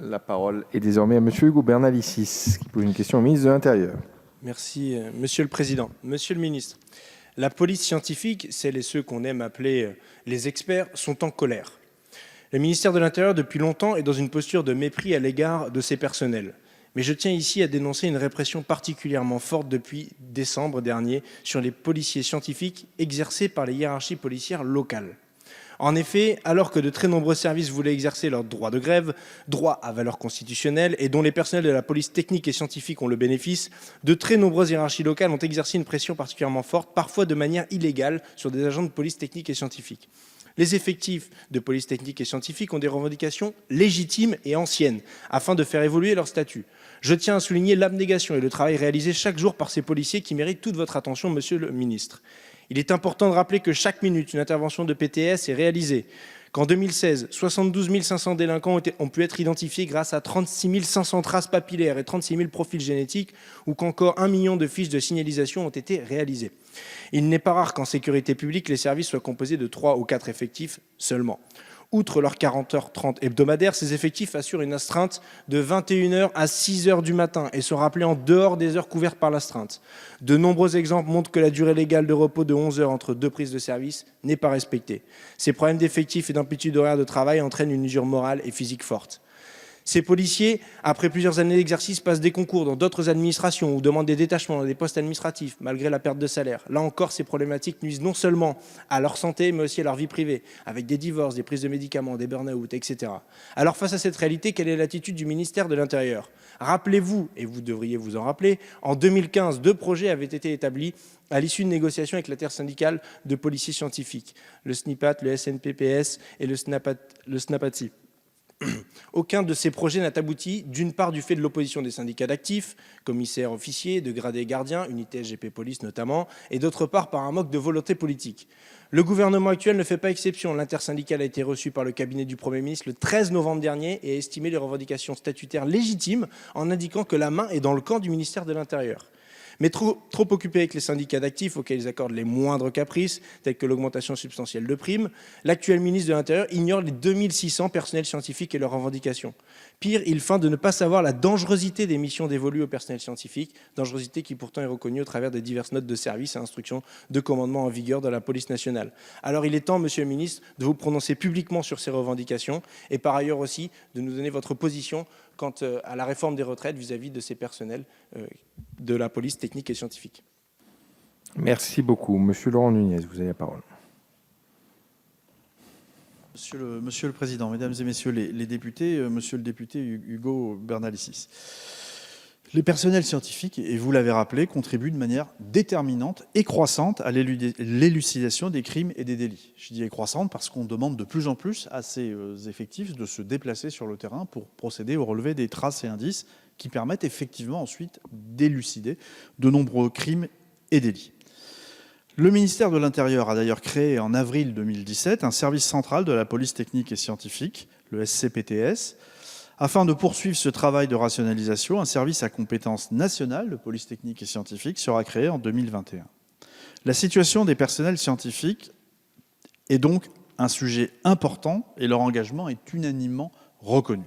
La parole est désormais à Monsieur Hugo Bernalicis, qui pose une question au ministre de l'Intérieur. Merci, Monsieur le Président. Monsieur le Ministre, la police scientifique, celles et ceux qu'on aime appeler les experts, sont en colère. Le ministère de l'Intérieur, depuis longtemps, est dans une posture de mépris à l'égard de ses personnels. Mais je tiens ici à dénoncer une répression particulièrement forte depuis décembre dernier sur les policiers scientifiques exercés par les hiérarchies policières locales. En effet, alors que de très nombreux services voulaient exercer leur droit de grève, droit à valeur constitutionnelle, et dont les personnels de la police technique et scientifique ont le bénéfice, de très nombreuses hiérarchies locales ont exercé une pression particulièrement forte, parfois de manière illégale, sur des agents de police technique et scientifique. Les effectifs de police technique et scientifique ont des revendications légitimes et anciennes, afin de faire évoluer leur statut. Je tiens à souligner l'abnégation et le travail réalisé chaque jour par ces policiers qui méritent toute votre attention, Monsieur le Ministre. Il est important de rappeler que chaque minute, une intervention de PTS est réalisée. Qu'en 2016, 72 500 délinquants ont pu être identifiés grâce à 36 500 traces papillaires et 36 000 profils génétiques, ou qu'encore 1 million de fiches de signalisation ont été réalisées. Il n'est pas rare qu'en sécurité publique, les services soient composés de 3 ou 4 effectifs seulement. Outre leurs 40h30 hebdomadaires, ces effectifs assurent une astreinte de 21h à 6h du matin et sont rappelés en dehors des heures couvertes par l'astreinte. De nombreux exemples montrent que la durée légale de repos de 11 heures entre 2 prises de service n'est pas respectée. Ces problèmes d'effectifs et d'amplitude horaire de travail entraînent une usure morale et physique forte. Ces policiers, après plusieurs années d'exercice, passent des concours dans d'autres administrations ou demandent des détachements dans des postes administratifs, malgré la perte de salaire. Là encore, ces problématiques nuisent non seulement à leur santé, mais aussi à leur vie privée, avec des divorces, des prises de médicaments, des burn-out, etc. Alors, face à cette réalité, quelle est l'attitude du ministère de l'Intérieur ? Rappelez-vous, et vous devriez vous en rappeler, en 2015, 2 projets avaient été établis à l'issue de négociations avec l'intersyndicale de policiers scientifiques, le SNIPAT, le SNPPS et le SNAPATSI. Aucun de ces projets n'a abouti, d'une part du fait de l'opposition des syndicats d'actifs, commissaires officiers, de gradés gardiens, unité SGP Police notamment, et d'autre part par un manque de volonté politique. Le gouvernement actuel ne fait pas exception. L'intersyndicale a été reçue par le cabinet du Premier ministre le 13 novembre dernier et a estimé les revendications statutaires légitimes en indiquant que la main est dans le camp du ministère de l'Intérieur. Mais trop occupés avec les syndicats d'actifs auxquels ils accordent les moindres caprices, tels que l'augmentation substantielle de primes, l'actuel ministre de l'Intérieur ignore les 2600 personnels scientifiques et leurs revendications. Pire, il feint de ne pas savoir la dangerosité des missions dévolues au personnel scientifique, dangerosité qui pourtant est reconnue au travers des diverses notes de service et instructions de commandement en vigueur dans la police nationale. Alors il est temps, Monsieur le ministre, de vous prononcer publiquement sur ces revendications et par ailleurs aussi de nous donner votre position quant à la réforme des retraites vis-à-vis de ces personnels de la police technique et scientifique. Merci beaucoup. Monsieur Laurent Nunez, vous avez la parole. Monsieur le Président, Mesdames et Messieurs les députés, Monsieur le député Hugo Bernalicis. Les personnels scientifiques, et vous l'avez rappelé, contribuent de manière déterminante et croissante à l'élucidation des crimes et des délits. Je dis croissante parce qu'on demande de plus en plus à ces effectifs de se déplacer sur le terrain pour procéder au relevé des traces et indices qui permettent effectivement ensuite d'élucider de nombreux crimes et délits. Le ministère de l'Intérieur a d'ailleurs créé en avril 2017 un service central de la police technique et scientifique, le SCPTS. Afin de poursuivre ce travail de rationalisation, un service à compétence nationale de police technique et scientifique sera créé en 2021. La situation des personnels scientifiques est donc un sujet important et leur engagement est unanimement reconnu.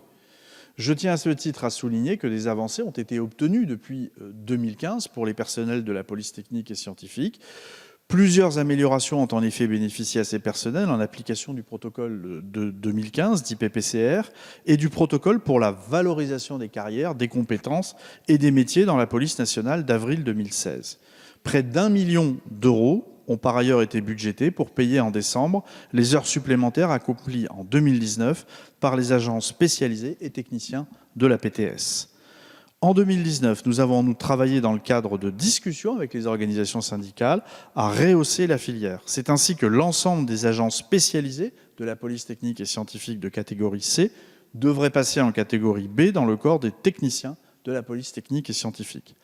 Je tiens à ce titre à souligner que des avancées ont été obtenues depuis 2015 pour les personnels de la police technique et scientifique. Plusieurs améliorations ont en effet bénéficié à ces personnels en application du protocole de 2015, dit PPCR, et du protocole pour la valorisation des carrières, des compétences et des métiers dans la police nationale d'avril 2016. Près d'1 million d'euros ont par ailleurs été budgétés pour payer en décembre les heures supplémentaires accomplies en 2019 par les agents spécialisés et techniciens de la PTS. En 2019, nous avons travaillé dans le cadre de discussions avec les organisations syndicales à rehausser la filière. C'est ainsi que l'ensemble des agents spécialisés de la police technique et scientifique de catégorie C devraient passer en catégorie B dans le corps des techniciens de la police technique et scientifique.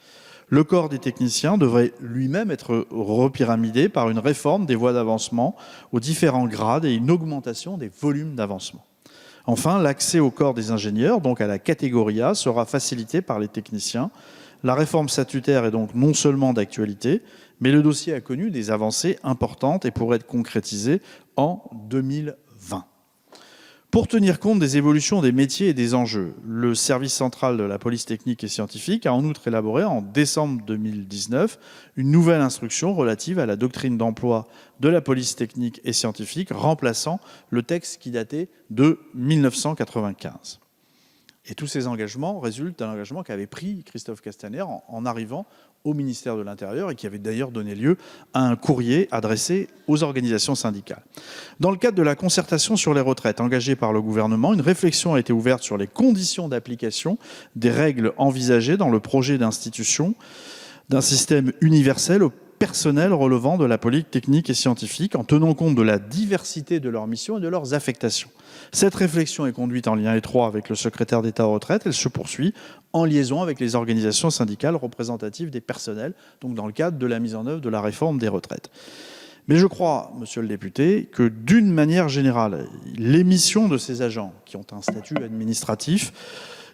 Le corps des techniciens devrait lui-même être repyramidé par une réforme des voies d'avancement aux différents grades et une augmentation des volumes d'avancement. Enfin, l'accès au corps des ingénieurs, donc à la catégorie A, sera facilité par les techniciens. La réforme statutaire est donc non seulement d'actualité, mais le dossier a connu des avancées importantes et pourrait être concrétisé en 2020. Pour tenir compte des évolutions des métiers et des enjeux, le service central de la police technique et scientifique a en outre élaboré en décembre 2019 une nouvelle instruction relative à la doctrine d'emploi de la police technique et scientifique, remplaçant le texte qui datait de 1995. Et tous ces engagements résultent d'un engagement qu'avait pris Christophe Castaner en arrivant au ministère de l'Intérieur et qui avait d'ailleurs donné lieu à un courrier adressé aux organisations syndicales. Dans le cadre de la concertation sur les retraites engagée par le gouvernement, une réflexion a été ouverte sur les conditions d'application des règles envisagées dans le projet d'institution d'un système universel au personnel relevant de la police technique et scientifique en tenant compte de la diversité de leurs missions et de leurs affectations. Cette réflexion est conduite en lien étroit avec le secrétaire d'État aux retraites. Elle se poursuit en liaison avec les organisations syndicales représentatives des personnels, donc dans le cadre de la mise en œuvre de la réforme des retraites. Mais je crois, monsieur le député, que d'une manière générale, les missions de ces agents qui ont un statut administratif,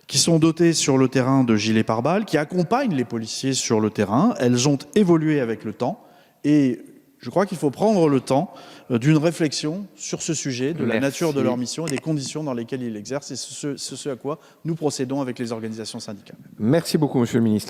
qui sont dotés sur le terrain de gilets pare-balles, qui accompagnent les policiers sur le terrain, elles ont évolué avec le temps et je crois qu'il faut prendre le temps d'une réflexion sur ce sujet, de la nature de leur mission et des conditions dans lesquelles ils l'exercent. Et c'est ce à quoi nous procédons avec les organisations syndicales. Merci beaucoup, monsieur le ministre.